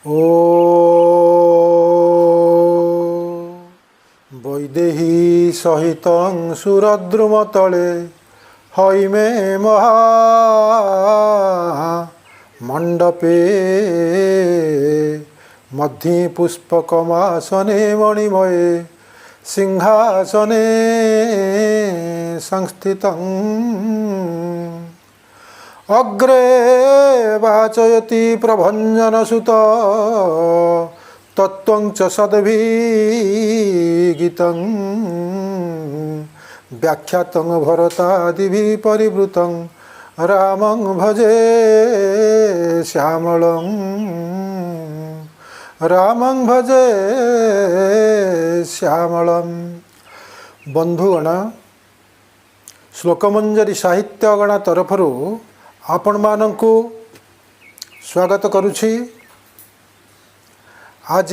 ओ वैदेही सहित सुरद्रुम तले हईमे महा मंडपे मध्य पुष्पकमासने मणिमये सिंहासने संस्थितं अग्रे वाचयति प्रभञ्जनसुत तत्त्वं च सद्भिगीतं व्याख्यातं भरतादिभिः परिवृतं रामं भजे श्यामलं रामं भजे श्यामलं। बंधुगण, श्लोकमंजरी साहित्यगण तरफरु आपण मानंकु स्वागत करुछि। आज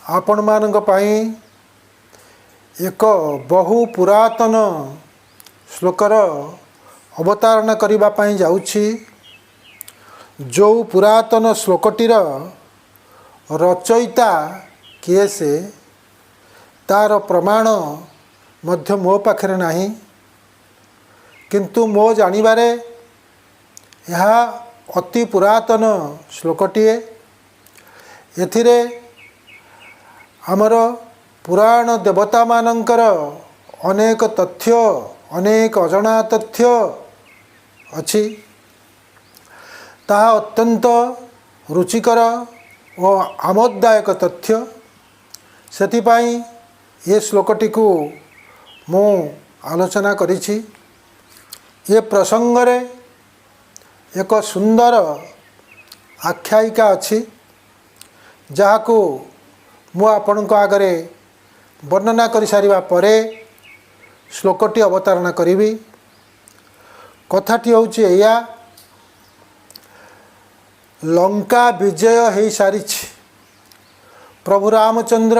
आपण मानंक पई एक बहु पुरातन श्लोकर अवतारणा करिबा पई जाउछि। जो पुरातन श्लोकटीर रचयिता किए से तार प्रमाण मध्य मो पाखरे नाही, किंतु मो जानिबारे यह अति पुरातन श्लोकटीए। एथिरे आमर पुराण देवता मानंकर अनेक तथ्य अनेक अजଣା तथ्य अछि। ताहा अत्यंत रुचिकर और आमोददायक तथ्य। सेथिपाई ये श्लोकटी को मु आलोचना करिछि। ये प्रसंग रे एक सुंदर आख्यायिका अच्छी, जहाँ को मु आपण को आगरे वर्णना कर सारिबा परे श्लोकटी अवतारणा करिबी। कथाटी होउछि एया, लंका विजय हो सारिछि। प्रभु रामचंद्र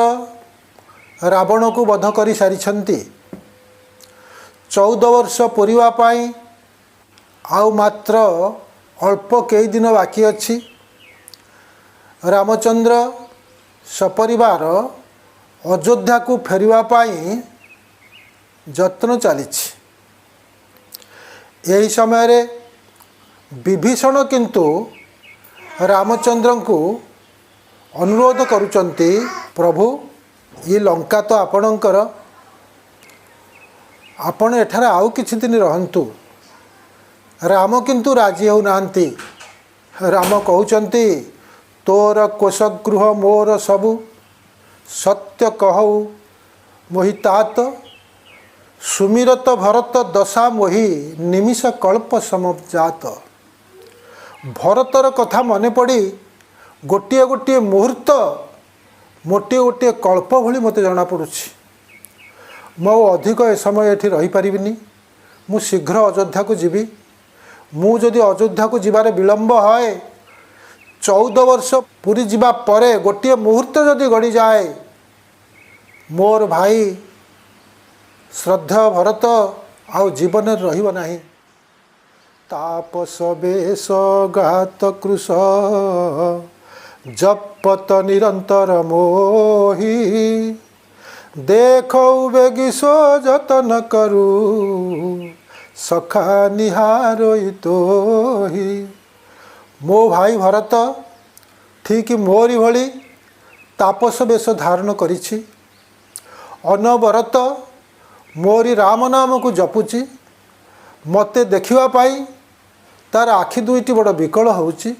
रावण को वध कर सारिछंती। 14 वर्ष पूरीवा पाई आउ मात्र अल्प कई दिन बाकी अच्छी। रामचंद्र सपरिवार अयोध्या को फेरिवा पाई जत्न चलीछि। यही समय रे विभीषण किंतु रामचंद्र को अनुरोध करुचंती, प्रभु ये लंका तो आपणकर, आपण एठार आउ किछि दिन रहंतु। राम किंतु राजी हो नांती। राम कहउचंती, तोर कोशगृह मोर सबु, सत्य कहू मोहितात, सुमिरत भरत दशा मोहि निमिष कल्प समजात। भरतर कथा मने पड़ी गोटे गोटे मुहूर्त मोटे गोटे कल्प भली मते जना पड़ुछि। मो अधिक ए समय एठी रही परिबिनी। मु शीघ्र अयोध्या को जीवी। मु जदि अयोध्या को जीवारे विलंब है, 14 वर्ष पूरी जीवा परे गोटे मुहूर्त जदि गड़ी जाए, मोर भाई श्रद्धा भरत आउ जीवन रहिब नाही। तापस बेश घात कृश जपत निरंतर मोही, देखौ बेगिसो जतन करू सखा निहारोई तोही। मो भाई भरत ठीक मोरी भली तापस बेश धारण करिछि। अनवरत मोरी राम नाम को जपुछि। मते देखिवा पाई तार आखि दुईटी बड़ विकल होउछि।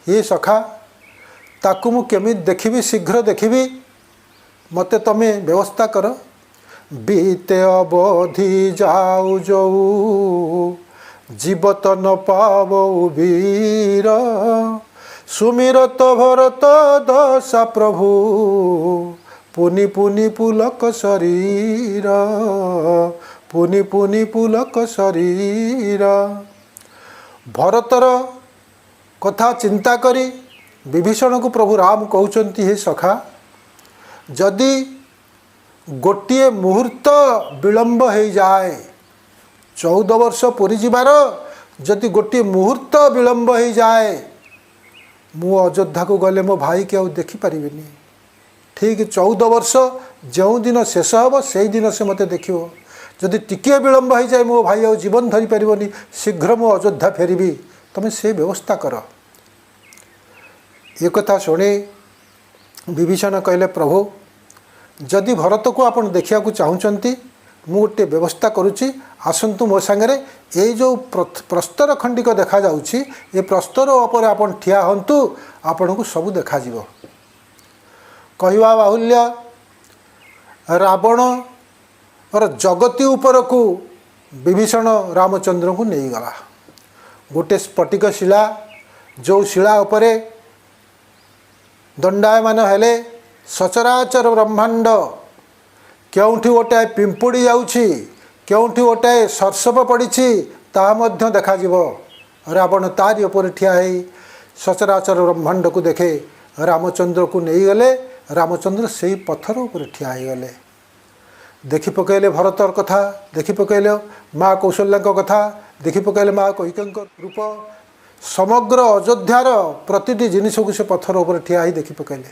हे सखा, ताकू मु केमिति देखिबी, शीघ्र देखिबी, मते तमे व्यवस्था कर। बीते अवधि जाऊ जो जीवत न पावो वीर, सुमिरत भरत दशा प्रभु, पुनि पुनि पुलक शरीर, पुनि पुनि पुलक शरीर। भरतर कथा चिंता करी विभीषण को प्रभु राम कहउचंती, हे सखा, जदि गोटे मुहूर्त विलंब हो जाए, 14 वर्ष पूरी जीवार जदि गोटे मुहूर्त विलंब हो जाए, मु अयोध्या को गले मो भाई के देखिपारि ठीक 14 वर्ष जो दिन शेष हम से दिन से मत देख जदि टिके विलम्ब हो जाए मो भाई आ जीवन धरी पारनि शीघ्र मु अयोध्या फेरबी तुम से व्यवस्था कर। एक कथा शुणी विभीषण कहले प्रभु जदि भरत को आपण देखा चाहूँगी मु गोटे व्यवस्था करुच्ची आसतु मो सांगे ये जो प्रस्तर खंडिक देखा जाउछि ये प्रस्तर उपर आपण ठिया हंतु आपण को सब देखा जिवो। कहवा बाहुल्य रावण और जगती उपर को विभीषण रामचंद्र को नहीं गला गोटे स्फटिक शिला जो शिला उपरे दंडायमान हेले सचराचर ब्रह्मांड क्योंठी गोटाए पिंपुड़ी जाउछि क्योंठी गोटाए सरसप पड़ी ताहा देखा रावण तारी उपर ठिया है सचराचर ब्रह्मांड को देखे रामचंद्र को नहीं गले रामचंद्र से ही पत्थर उपर ठिया हो गले देखि पकैले भरतर कथा देखि पकैले माँ कौशल्या कथा देखि पकैले माँ कैकेयी रूप समग्र अयोध्यार प्रतिटी जिनिस को से पत्थर उपर ठिया ही देखि पकैले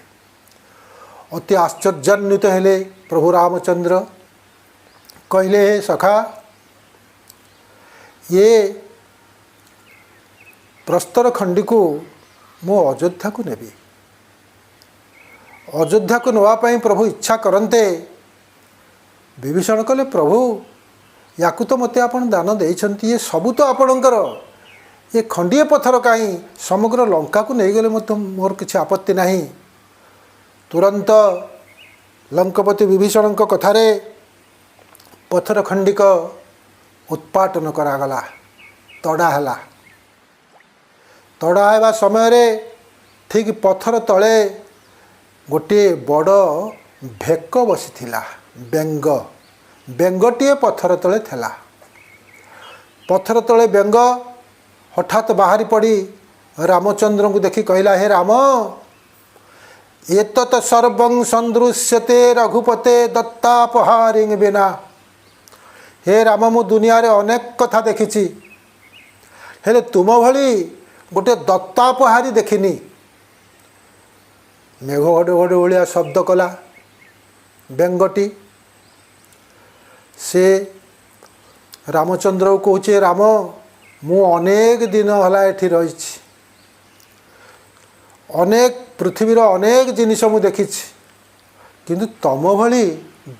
अति आश्चर्यान्वित हेले प्रभु रामचंद्र कहले हे सखा ये प्रस्तर खंडी को मु अयोध्या को नेबी अयोध्या को नवापाई प्रभु इच्छा करते विभीषण कहले प्रभु या तो मत आपण दान देइछंती ये सबू तो आपणकर ये खंडीय पत्थर कहीं समग्र लंका को नहीं गले मत मोर किसी आपत्ति नहीं। तुरंत लंकापति विभीषण कथारे पत्थर खंडिक उत्पाटन करागला तड़ा है तड़ा है समय ठीक पत्थर तले गोटे बड़ भेक बसी बेंग बेंगटीए पत्थर तले थेला पत्थर तले बेंग हठात बाहरी पड़ी रामचंद्र को देखी कहला हे राम एतत् सर्वं सन्दृश्यते रघुपते दत्तापहारिं बिना हे राम मु दुनिया रे अनेक कथा देखी हेले तुम भली गोटे दत्तापहारी देखिनी मेघ घड़े घड़े भाया शब्द कला बेंगटी से रामचंद्र को कहचे राम मु अनेक दिन हला एठी रही अनेक पृथ्वीर अनेक जिनिस मु देखी किंतु तम भली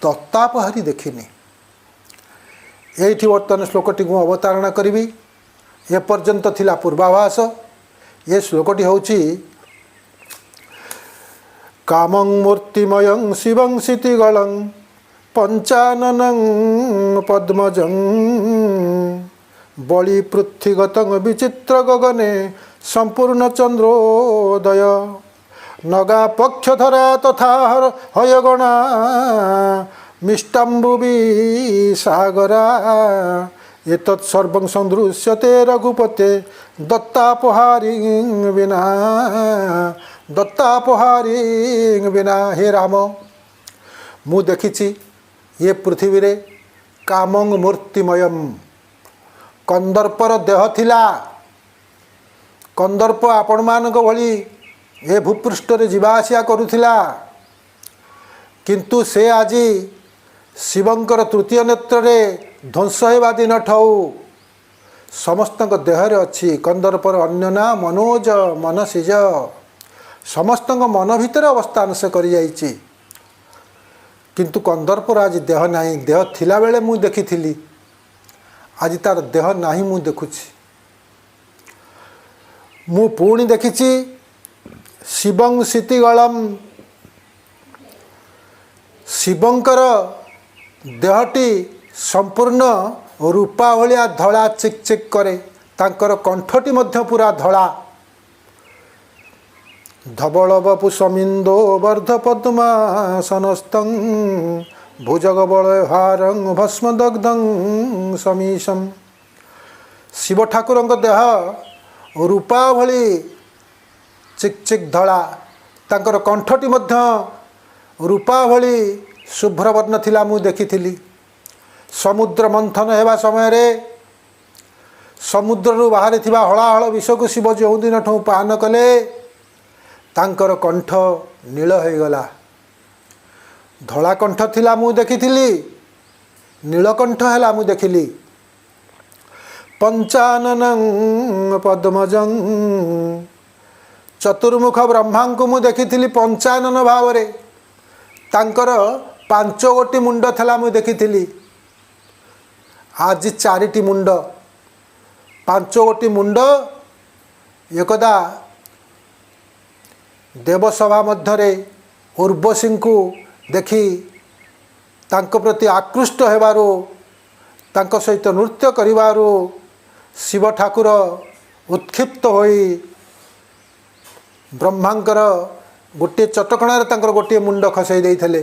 दत्तापहारी देखिनी एठी वर्तमान श्लोकटी को अवतारणा करी एपर्यंत थिला पूर्वाभास ये श्लोकटी होची कामं मूर्तिमयं शिवं क्षितिगलं पंचाननं पद्मजं बलि पृथ्वीगतं विचित्र गगने संपूर्ण चंद्रोदय नगा पक्षधरा तथा हयगणा मिष्टाम्बुबी सागरा एतत् सर्वं सन्दृश्यते रघुपते दत्तापहारिं बिना हे राम मु देखिछि ये पृथ्वी रे कामंग मूर्तिमयम कंदर्पर देह थिला कंदर्प आपण मानक भली ए भूपृष्ठ रे जीवा आसिया करुथिला किंतु से आज शिवंकर तृतीय नेत्र रे ध्वंस हेबा दिन ठौ समस्त देहरे अच्छी कंदर्पर अन्य ना मनोज मनसिज समस्त मन भितर अवस्थान से कर जाइछि किंतु कंदर्पर आज देह नहीं देह थिला बेले मु देखी थी आज तार देह नहीं मु देखुछि मु पुणी देखिछि शिवं क्षितिगलम शिवंकर देहटी संपूर्ण रूपा भलिया धड़ा चिक चिक करे तांकर कंठटी मध्य पूरा धड़ा धवल बपु समिंदो वर्ध पद्मासनस्थं भुजगबल हारं भस्मदग्धं समीशम शिव ठाकुर देह रूपा भली चिक चिक धड़ा तांकर कंठटी मध्य रूपा भली शुभ्रवर्ण थिला मु देखी समुद्र मंथन हेबा समय रे समुद्र बाहर थिबा हलाहल विष को शिव जो दिन ठू पान कले ତାଙ୍କର କଣ୍ଠ ନୀଳ ହୋଇଗଲା। ଧଳା କଣ୍ଠ ଥିଲା ମୁଁ ଦେଖିଥିଲି, ନୀଳକଣ୍ଠ ହେଲା ମୁଁ ଦେଖିଲି। ପଞ୍ଚାନନଂ ପଦ୍ମଜଂ, ଚତୁର୍ମୁଖ ବ୍ରହ୍ମାଙ୍କୁ ମୁଁ ଦେଖିଥିଲି ପଞ୍ଚାନନ ଭାବରେ। ତାଙ୍କର 5 ଗୋଟି ମୁଣ୍ଡ ଥିଲା ମୁଁ ଦେଖିଥିଲି। ଆଜି 4ଟି ମୁଣ୍ଡ, 5 ଗୋଟି ମୁଣ୍ଡ। ଏକଦା ଦେବସଭା ମଧ୍ୟରେ ଉର୍ବଶୀଙ୍କୁ ଦେଖି ତାଙ୍କ ପ୍ରତି ଆକୃଷ୍ଟ ହେବାରୁ, ତାଙ୍କ ସହିତ ନୃତ୍ୟ କରିବାରୁ ଶିବ ଠାକୁର ଉତ୍କ୍ଷିପ୍ତ ହୋଇ ବ୍ରହ୍ମାଙ୍କର ଗୋଟିଏ ଚଟକଣାରେ ତାଙ୍କର ଗୋଟିଏ ମୁଣ୍ଡ ଖସାଇ ଦେଇଥିଲେ।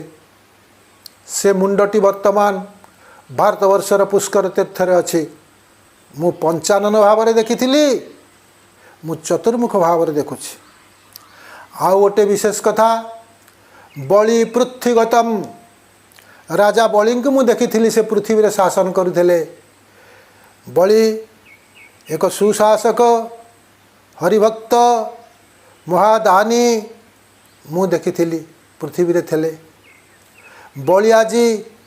ସେ ମୁଣ୍ଡଟି ବର୍ତ୍ତମାନ ଭାରତବର୍ଷର ପୁଷ୍କର ତୀର୍ଥରେ ଅଛି। ମୁଁ ପଞ୍ଚାନନ ଭାବରେ ଦେଖିଥିଲି, ମୁଁ ଚତୁର୍ମୁଖ ଭାବରେ ଦେଖୁଛି। ଆଉ ଗୋଟେ ବିଶେଷ କଥା, ବଳି ପୃଥ୍ୱୀଗତମ୍, ରାଜା ବଳିଙ୍କୁ ମୁଁ ଦେଖିଥିଲି। ସେ ପୃଥିବୀରେ ଶାସନ କରୁଥିଲେ। ବଳି ଏକ ସୁଶାସକ, ହରିଭକ୍ତ, ମହାଦାନୀ ମୁଁ ଦେଖିଥିଲି, ପୃଥିବୀରେ ଥିଲେ। ବଳି ଆଜି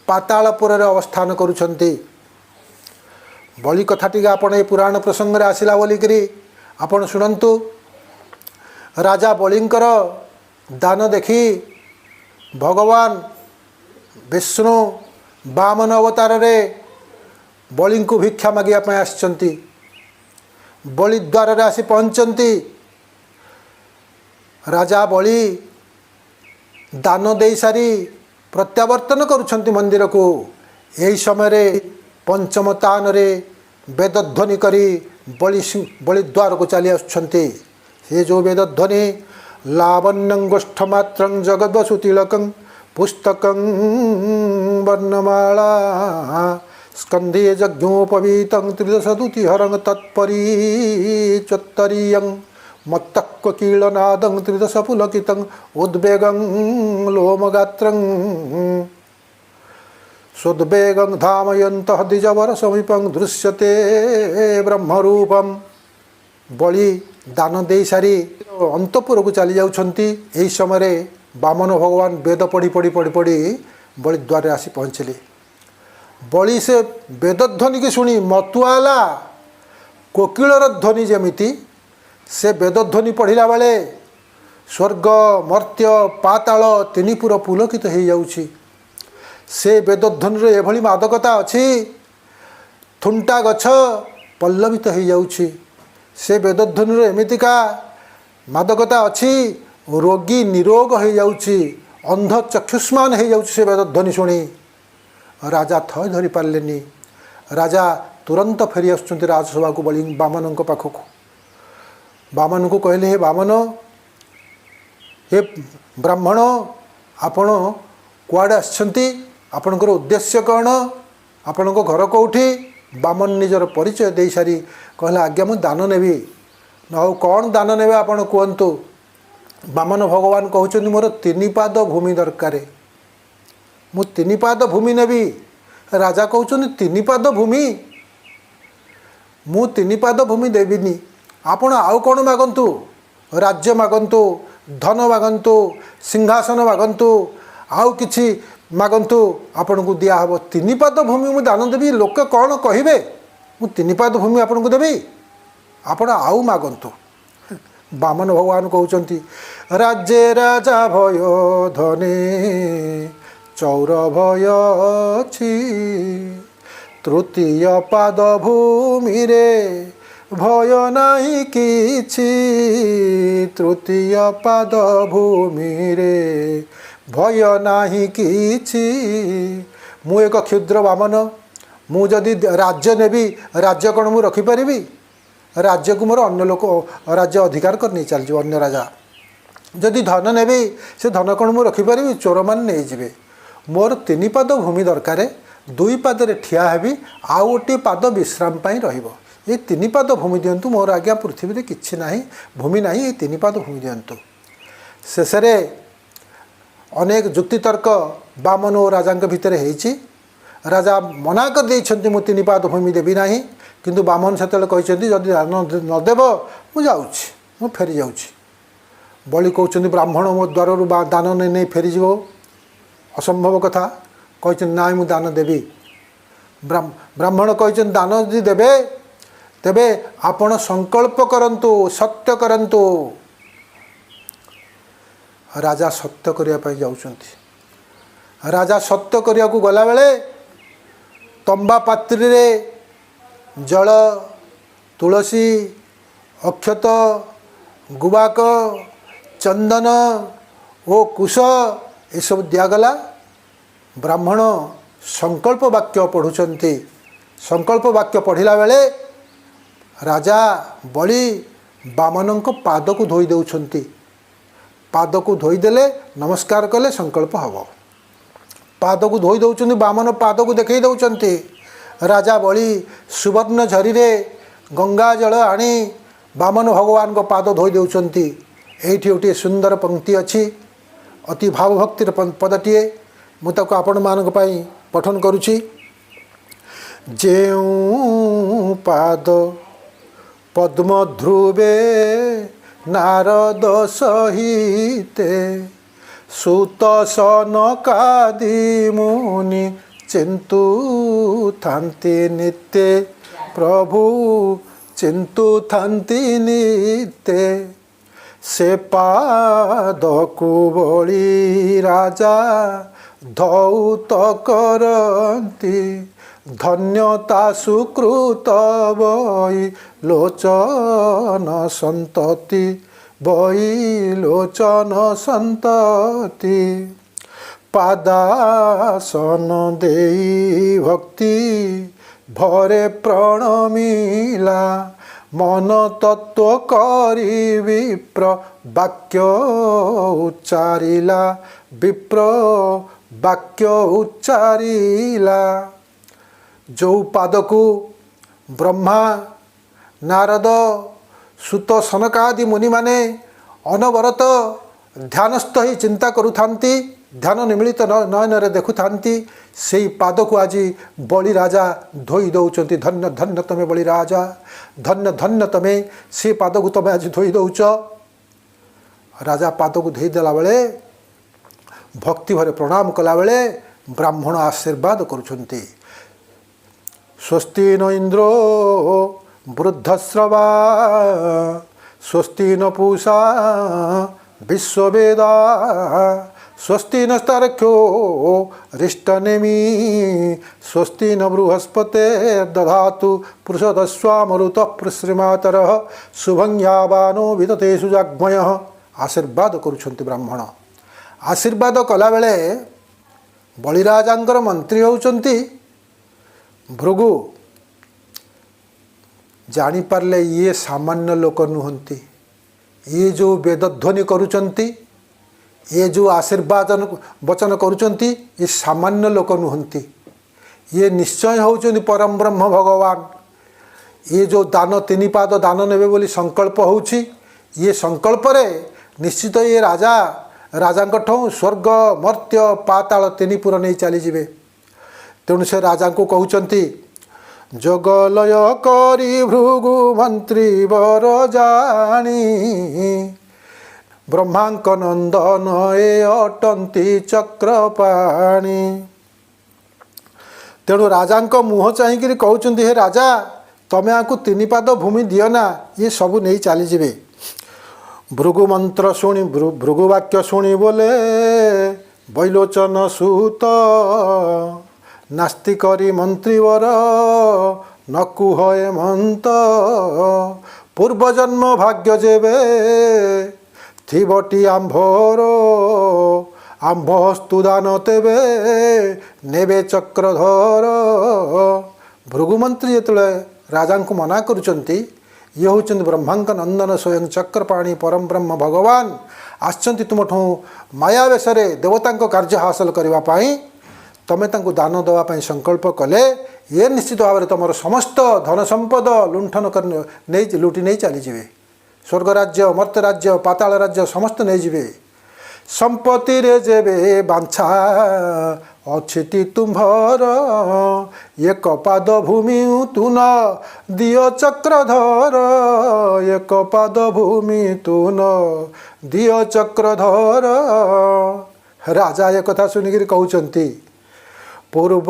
ପାତାଳପୁରରେ ଅବସ୍ଥାନ କରୁଛନ୍ତି। ବଳି କଥାଟିକେ ଆପଣ ଏ ପୁରାଣ ପ୍ରସଙ୍ଗରେ ଆସିଲା ବୋଲିକରି ଆପଣ ଶୁଣନ୍ତୁ। ରାଜା ବଳିଙ୍କର ଦାନ ଦେଖି ଭଗବାନ ବିଷ୍ଣୁ ବାମନ ଅବତାରରେ ବଳିଙ୍କୁ ଭିକ୍ଷା ମାଗିବା ପାଇଁ ଆସିଛନ୍ତି। ବଳି ଦ୍ୱାରରେ ଆସି ପହଞ୍ଚନ୍ତି। ରାଜା ବଳି ଦାନ ଦେଇସାରି ପ୍ରତ୍ୟାବର୍ତ୍ତନ କରୁଛନ୍ତି ମନ୍ଦିରକୁ। ଏହି ସମୟରେ ପଞ୍ଚମ ତାନରେ ବେଦଧ୍ୱନି କରି ବଳି ଦ୍ୱାରକୁ ଚାଲି ଆସୁଛନ୍ତି। ସେ ଯେଉଁ ବେଦଧ୍ୱନି, ଲାବଣ୍ୟଂ ଗୋଷ୍ଠମାତ୍ରଂ ଜଗଦ୍ବସୁ ତିଳକଂ ପୁସ୍ତକଂ ବର୍ଣ୍ଣମାଳା ସ୍କନ୍ଧେ ଯଜ୍ଞୋପବୀତଂ ତ୍ରିଦଶଦୂତିହରଂ ତତ୍ପରିଚୋତ୍ତରୀୟଂ ମତ୍ତକ୍ୱକୀଳନାଦଂ ତ୍ରିଦଶପୁଲକିତଂ ଉଦ୍ବେଗଂ ଲୋମଗାତ୍ରଂ ସୁଦ୍ବେଗଂ ଧାମୟନ୍ତଃ ଦ୍ୱିଜବର ସମୀପଂ ଦୃଶ୍ୟତେ ବ୍ରହ୍ମରୂପମ୍। ବଳି ଦାନ ଦେଇସାରି ଅନ୍ତପୁରକୁ ଚାଲି ଯାଉଛନ୍ତି। ଏହି ସମୟରେ ବାମନ ଭଗବାନ ବେଦ ପଢ଼ି ପଢ଼ି ପଢ଼ି ପଢ଼ି ବଳି ଦ୍ୱାରରେ ଆସି ପହଞ୍ଚିଲେ। ବଳି ସେ ବେଦଧ୍ୱନିକି ଶୁଣି ମତୁଆଲା କୋକିଳର ଧ୍ୱନି ଯେମିତି, ସେ ବେଦଧ୍ୱନି ପଢ଼ିଲା ବେଳେ ସ୍ୱର୍ଗ ମର୍ତ୍ୟ ପାତାଳ ତିନିପୁର ପୁଲକିତ ହୋଇଯାଉଛି। ସେ ବେଦଧ୍ୱନିରେ ଏଭଳି ମାଦକତା ଅଛି, ଥୁଣ୍ଟା ଗଛ ପଲ୍ଲବିତ ହୋଇଯାଉଛି। ସେ ବେଦଧ୍ୱନିର ଏମିତିକା ମାଦକତା ଅଛି, ରୋଗୀ ନିରୋଗ ହୋଇଯାଉଛି, ଅନ୍ଧ ଚକ୍ଷୁଷ୍ମାନ ହୋଇଯାଉଛି ସେ ବେଦଧ୍ୱନି ଶୁଣି। ରାଜା ଥୟ ଧରି ପାରିଲେନି। ରାଜା ତୁରନ୍ତ ଫେରି ଆସୁଛନ୍ତି ରାଜସଭାକୁ ବଳି ବାମନଙ୍କ ପାଖକୁ। ବାମନଙ୍କୁ କହିଲେ, ହେ ବାମନ, ହେ ବ୍ରାହ୍ମଣ, ଆପଣ କୁଆଡ଼େ ଆସିଛନ୍ତି? ଆପଣଙ୍କର ଉଦ୍ଦେଶ୍ୟ କ'ଣ? ଆପଣଙ୍କ ଘର କେଉଁଠି? ବାମନ ନିଜର ପରିଚୟ ଦେଇସାରି କହିଲା, ଆଜ୍ଞା ମୁଁ ଦାନ ନେବି। ଆଉ କ'ଣ ଦାନ ନେବେ ଆପଣ କୁହନ୍ତୁ? ବାମନ ଭଗବାନ କହୁଛନ୍ତି, ମୋର 3 ପାଦ ଭୂମି ଦରକାର, ମୁଁ 3 ପାଦ ଭୂମି ନେବି। ରାଜା କହୁଛନ୍ତି, 3 ପାଦ ଭୂମି? ମୁଁ 3 ପାଦ ଭୂମି ଦେବିନି। ଆପଣ ଆଉ କ'ଣ ମାଗନ୍ତୁ? ରାଜ୍ୟ ମାଗନ୍ତୁ, ଧନ ମାଗନ୍ତୁ, ସିଂହାସନ ମାଗନ୍ତୁ, ଆଉ କିଛି ମାଗନ୍ତୁ, ଆପଣଙ୍କୁ ଦିଆହେବ। 3 ପାଦ ଭୂମି ମୁଁ ଦାନ ଦେବି, ଲୋକ କ'ଣ କହିବେ? ମୁଁ 3 ପାଦ ଭୂମି ଆପଣଙ୍କୁ ଦେବି, ଆପଣ ଆଉ ମାଗନ୍ତୁ। ବାମନ ଭଗବାନ କହୁଛନ୍ତି, ରାଜ୍ୟ ରାଜା ଭୟ ଧନେ ଚୌର ଭୟ ଅଛି, ତୃତୀୟ ପାଦ ଭୂମିରେ ଭୟ ନାହିଁ କିଛି, ତୃତୀୟ ପାଦ ଭୂମିରେ ଭୟ ନାହିଁ କିଛି। ମୁଁ ଏକ କ୍ଷୁଦ୍ର ବାମନ, ମୁଁ ଯଦି ରାଜ୍ୟ ନେବି, ରାଜ୍ୟ କ'ଣ ମୁଁ ରଖିପାରିବି? ରାଜ୍ୟକୁ ମୋର ଅନ୍ୟ ଲୋକ ରାଜ୍ୟ ଅଧିକାର କରି ନେଇ ଚାଲିଯିବ ଅନ୍ୟ ରାଜା। ଯଦି ଧନ ନେବି, ସେ ଧନ କ'ଣ ମୁଁ ରଖିପାରିବି? ଚୋରମାନେ ନେଇଯିବେ। ମୋର 3 ପାଦ ଭୂମି ଦରକାର, 2 ପାଦରେ ଠିଆ ହେବି, ଆଉ ଗୋଟିଏ ପାଦ ବିଶ୍ରାମ ପାଇଁ ରହିବ। ଏ 3 ପାଦ ଭୂମି ଦିଅନ୍ତୁ, ମୋର ଆଜ୍ଞା ପୃଥିବୀରେ କିଛି ନାହିଁ, ଭୂମି ନାହିଁ, ଏ 3 ପାଦ ଭୂମି ଦିଅନ୍ତୁ। ଶେଷରେ ଅନେକ ଯୁକ୍ତିତର୍କ ବାମନ ଓ ରାଜାଙ୍କ ଭିତରେ ହେଇଛି। ରାଜା ମନା କରିଦେଇଛନ୍ତି, ମୁଁ 3 ପାଦ ଭୂମି ଦେବି ନାହିଁ। କିନ୍ତୁ ବାମନ ସେତେବେଳେ କହିଛନ୍ତି, ଯଦି ଦାନ ନଦେବ ମୁଁ ଯାଉଛି, ମୁଁ ଫେରି ଯାଉଛି। बलि कहते ब्राह्मण मो द्वार दान नहीं फेरीज असंभव कथा कहते ना मु दान देवी ब्राह्मण कहते दान यदि देवे तेबे आपण संकल्प करंतु सत्य करंतु राजा सत्य करने जाउछंती राजा सत्य करने को गला बेले तंबा पात्री रे जल तुलसी अक्षत गुबाक चंदन ओ कुश ये सब दिगला ब्राह्मण संकल्प वाक्य पढ़ुचंती संकल्प वाक्य पढ़िला बेले राजा बलि बामन पाद को धोई देउछंती पाद को धोईदेले नमस्कार कले संकल्प हम पाद को धोई दौरान बामन पाद को देखई दौरान राजा बलि सुवर्ण झरी रे गंगा जल आनी बामन भगवान को पाद धोई दौरान एठी गोटे सुंदर पंक्ति अच्छी अति भावभक्तिर पदटीए मुझे आपण मान पठन करुछि जेउ पाद पद्म ध्रुवे नारद सहिते सुत सनकादि मुनि चिंतु थांति नित्य प्रभु चिंतु थांति नित्य से पाद को बलि राजा धौत करती धन्यता सुकृत बई लोचन संतति बई लोचन संतति पादासन देई भक्ति भरे प्रणमिला मन तत्व करी विप्र वाक्य उच्चारिला विप्र वाक्य उच्चारिला जो पाद को ब्रह्मा नारद सुत सनकादि मुनि माने अनवरत ध्यानस्थ ही चिंता करुथांती ध्यान निमिलित नयन रे देखुथांती से पाद को आज बलि राजा धोई दौरान धन्य धन्य तमें बलि राजा धन्य धन्य तमें से पाद को तमें आज धोई दौच राजा पाद को धोई देला बेले भक्ति भरे प्रणाम कला बेले ब्राह्मण आशीर्वाद करुछंती स्वस्ति न इंद्रो वृद्धश्रवा स्वस्ति न पूषा विश्ववेदा स्वस्ति नस्तारख्यो रिष्टनेमि स्वस्ति न बृहस्पते दधातु पुरुषदस्वामरुत प्रश्रीमातर शुभंयावानो विदते सुजाग्मय आशीर्वाद करुछंती ब्राह्मण आशीर्वाद कला बेले बलिराजांकर मंत्री होउचंती भृगु जानीपारे ये सामान्य लोक नुहंती ये जो वेदध्वनि करुचंती ये जो आशीर्वाद वचन करुचंती ये सामान्य लोक नुहंती ये निश्चय होउचंती परम ब्रह्म भगवान ये जो दान तीन पाद दान नेबे बोली संकल्प होउची ये संकल्प रे निश्चित ये राजा राजांठू स्वर्ग मर्त्य पाताल तीन पुर नहीं चली जिवे तेणु से राजा को कहउचंती जगलय करी भृगु मंत्री वर जानी ब्रह्मांक नंदन ए अटंती चक्रपाणी तेणु राजा मुह चाहिए कहउचंती हे राजा तमें आपको तीन पाद भूमि दियो ना ये सब नहीं चली जिवे भृगु मंत्र शुणी भृगु वाक्य शुणी बोले बैलोचन सूत नास्ति करी मंत्रीवर नकुह मंत पूर्वजन्म भाग्य जेबे थिबटी आंभर आंभ स्तुदान तेबे नेबे चक्रधर भृगु मंत्री जो राजा को मना करुचंती ये होचंती ब्रह्मांक नंदन स्वयं चक्रपाणी परम ब्रह्म भगवान आसचंती तुमठू माया वेशरे देवता कार्य हासिल करने तमें दान देवाई संकल्प कले ये निश्चित भाव में तुम समस्त धन संपद लुंठन कर नहीं लुटी नहीं चली जिवे स्वर्ग राज्य मर्त्य राज्य पाताल राज्य समस्त नहीं जिवे संपत्ति रे जेबे बांछा अछिति तुम्भर एक पाद भूमि तू न दियो चक्रधर एक पाद भूमि तू न दियो चक्रधर। राजा ये कथा सुनिक कहते पूर्व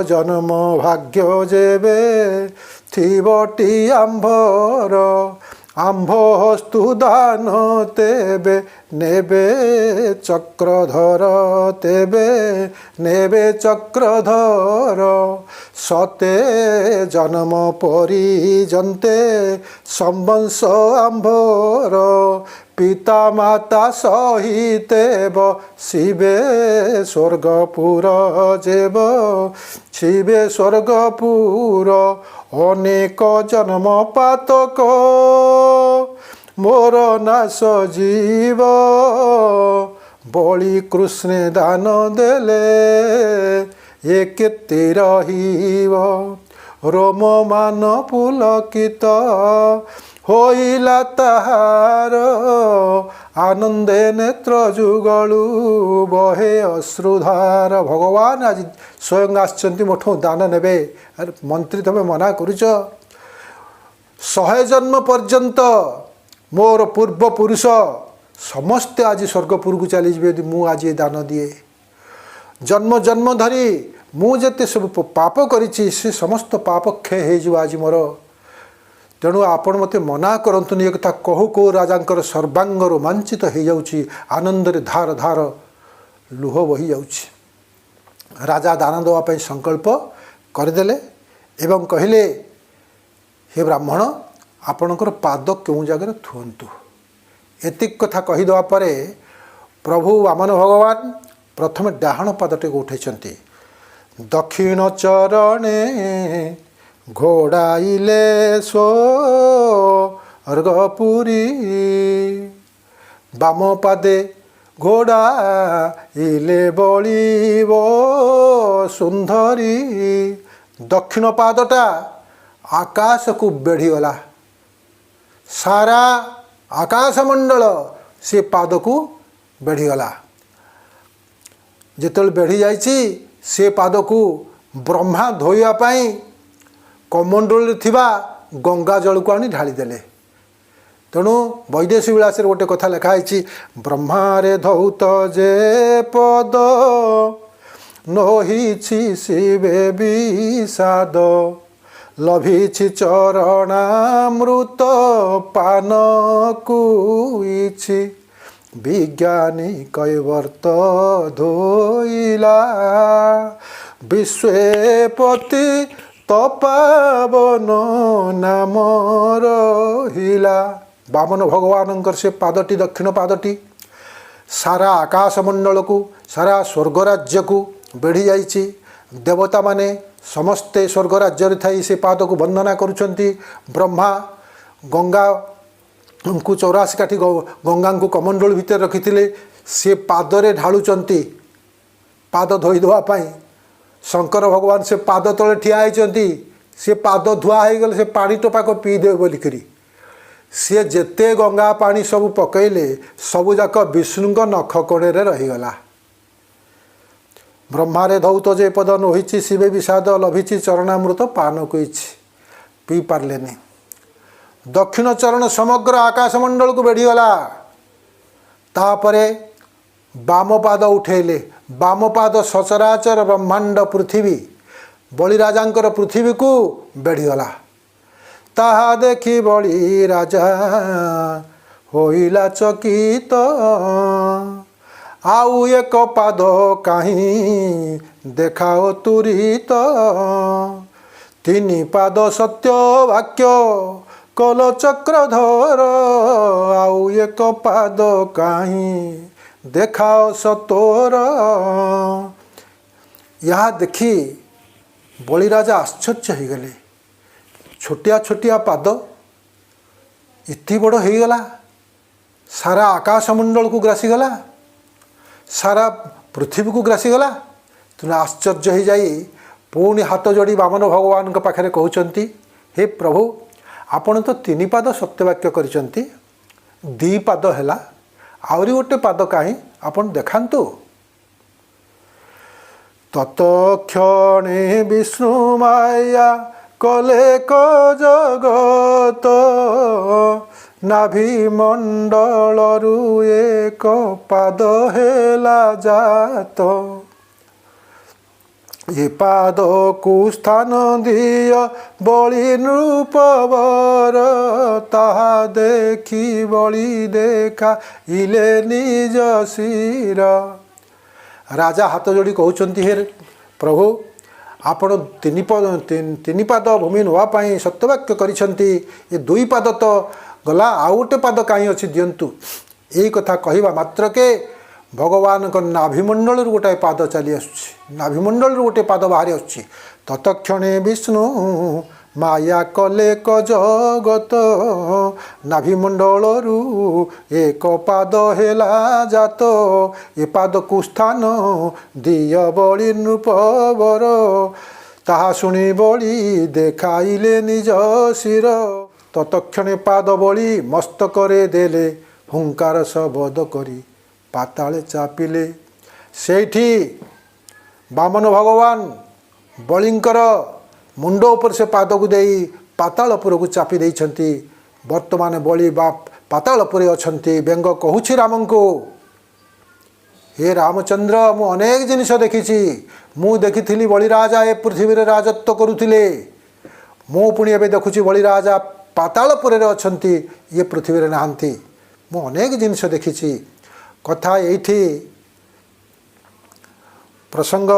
जन्म भाग्य जेबे थिबटी आंभर आंभ हस्तु दान तेबे नेबे चक्रधर तेबे नेबे चक्रधर सते जन्म परिजन्ते संवंश आंभर पिता माता सहितेब शिवे स्वर्गपुर जेब शिवे स्वर्गपुर अनेक जन्म पातक मोर नाश जीव बलि कृष्ण दान देले ये केते रहिब रोम मान पुलकित होइला ताहार आनंदे नेत्र जुगलु बहे अश्रुधार। भगवान आज स्वयं आसचंती मोठो दान नेबे मंत्री तमे मना करूच 100 जन्म पर्यंत मोर पूर्व पुरुष समस्ते आज स्वर्गपुर को चली जे मु आज दान दिए जन्म जन्म धरी मु जेते सब पाप करिछि से समस्त पाप क्षय हो आज मोर। तेणु आपण मते मना करंतुनी एक कथा कहू कहू राजांकर सर्वांग रोमांचित हो जाउछि आनंद रे धार धार लुह बही जाउछि। राजा दान देवा पई संकल्प करदेले एवं कहले हे ब्राह्मण आपणकर पाद केउ जगह थुअंतु। एतिक कथा कहीदेवा परे प्रभु वामन भगवान प्रथम डाहाण पादटे उठेछंती दक्षिण चरणे घोड़ाइले स्वर्गपुरी बाम पादे घोड़ाइले बलिब सुंदरी। दक्षिण पादटा आकाश को बेढ़ीगला सारा आकाशमंडल से पाद को बेढ़ीगला जिते बेढ़ी जाइछि से पाद को ब्रह्मा धोइबा पई कमंडल थिबा गंगा जल को आनी ढाली देले। तेणु वैदेशी विलास गोटे कथा लिखाई ब्रह्मारे धौत जे पद नहिछि शिवे विषाद लभिछि चरणामृत पान कुइछि विज्ञानी कैवर्त धोइला विश्वेपति तपावन नाम रहिला। वामन भगवान से पादटी दक्षिण पादटी सारा आकाशमंडल को सारा स्वर्गराज्य को बेढ़ी जाइछि। देवता माने समस्ते स्वर्गराज्य थी से पाद को वंदना करुछंती। ब्रह्मा गंगा को 84 काठी गंगा को कमंडल भितर रखिथिले से पादरे ढालुचंती पाद धोई देवा पाई। शंकर भगवान से पाद तले ठिया होती से पाद धुआ हो गले से पानी टोपाक पीदे बोलिकी सी जेते गंगा पानी सब पकईले सबुजाक विष्णु नख कोणे रहीगला। ब्रह्मारे धौत जे पद नहिछि शिवे विषाद लभिछि चरणामृत पान कइछि पी पार्लेनी। दक्षिण चरण समग्र आकाशमंडल को बेढ़ीगला। तापरे बाम पाद उठेले बाम पाद सचराचर ब्रह्मांड पृथ्वी बलिराजांकर पृथ्वी को बेढ़ीगला। ताहा देखी बलि राजा होइला चकित आउ एक पाद काहीं देखाओ तुरित। तीन पाद सत्य वाक्य कल चक्रधर आउ एक पाद काहीं देखाओ सतोर। यहाँ देखी बलिराजा आश्चर्य हो गले। छोटिया छोटिया पाद इति बड़ हो गला सारा आकाशमंडल को ग्रासीगला सारा पृथ्वी को ग्रासीगला। तेना आश्चर्य हो जाई पुणी हाथ जोड़ी वामन भगवान पाखे कहते हे प्रभु आपण तो 3 पाद सत्यवाक्य करिसंती 2 पाद हैला आउरी गोटे पाद कहीं आपण देखांतु। तत्क्षणे विष्णु माया कले क जगत नाभि मंडलरु एक पाद हेला जात। ये पाद को स्थान दिय बलि नृपवर ताहा देखी बलि देखा इले निज शिर। राजा हाथ जोड़ी कहते हे प्रभु आपण तीन पाद भूमि नापी सत्यवाक्य करिसेंती, ये दुई पाद तो गला आउ गोटे पाद कहीं अच्छी दिंतु। यही कथा कहवा मात्र के भगवान को नाभिमंडल गोटे पाद चली आसुची, नाभिमंडल गोटे पाद बाहरी आसुची। तत्क्षणे विष्णु माया कले क जगत नाभिमंडल एक पाद हेला जात। ए पाद को स्थान दिय बलि नृपवर ताहा शुणी बलि देखाइले निज शिर। तत्क्षणे पाद बलि मस्तकरे देले हुंकार शबद करी पाताले चापिले। सेठी वामन भगवान बलिंकर मुंड उपर से पाद को दे पाताल पुर को चापी देइछंती। वर्तमान बलि बाप पाताल पुरे अछंती। व्यंग कहूछि राम को, हे रामचंद्र मु अनेक जिनिस देखिछि। मु देखिथिली बलि राजा ए पृथ्वी रे राजत्व करुथिले, मु पुणी एबे देखुछि बलि राजा पाताल पुरे अछंती, ये पृथ्वी रे नाहंती। मु अनेक जिनिस देखिछि। कथा एठी प्रसंग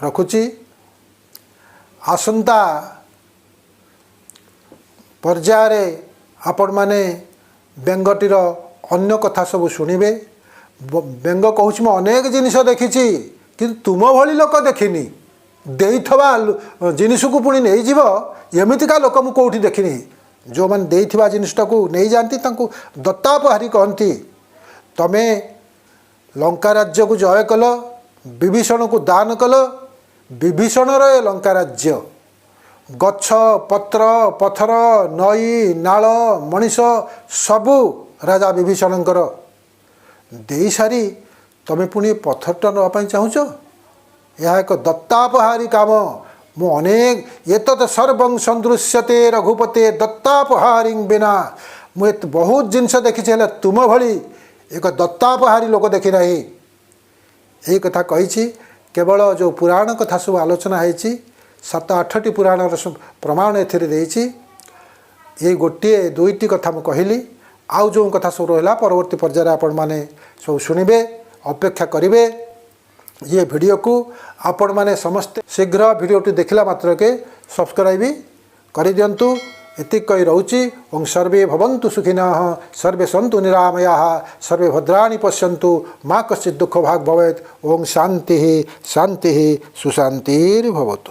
रखुची। आसंता पर्याय आपण माने व्यंगटीर अन्य कथा सब शुणिबे। व्यंग कहूँ मैं अनेक जिनिस देखी किंतु तुम भली लोक देखिनी। देइथवा जिनिस को पुणी नहीं जीव एमितिका लोक मु कोठी देखिनी। जो मैंने देइथवा जिनिसटा को नहीं जानती तांको दत्तापहारी कहती। तमे लंका राज्य को जय कल, विभीषण को दान कल। विभीषण रे लंका राज्य गछ पत्र पथर नई नाल मनीष सबू राजा विभीषणकर दे सारी तमें पुणी पथरटा नापी चाहूच। यह एक दत्तापहारी काम। मु अनेक ये तो सर्वं सदृश्यते रघुपते दत्तापहारी बिना। मुझे बहुत जिनस देखी तुम भली एक दत्तापहारी लोक देखी ना। यही कथा कही केवल जो पुराण कथा सब आलोचना होती 7-8टी पुराण प्रमाण एथि। ये गोटे दुईटी कथा मुझे कहली। आउ जो कथा सब रहा परवर्ती पर्यायर आपण मैंने सब शुणिबे, अपेक्षा करेंगे। ये वीडियो को आपण मैंने समस्ते शीघ्र वीडियोटी देखला मात्र के सब्सक्राइब कर दिंतु। एति कही रोची। ओं सर्वे भवन्तु सुखिनः, सर्वे सन्तु निरामयाः, सर्वे भद्राणि पश्यन्तु, मा कश्चित् दुःख भाग् भवेत्। ओं शान्तिः शान्तिः सुशान्तिर्भवतु।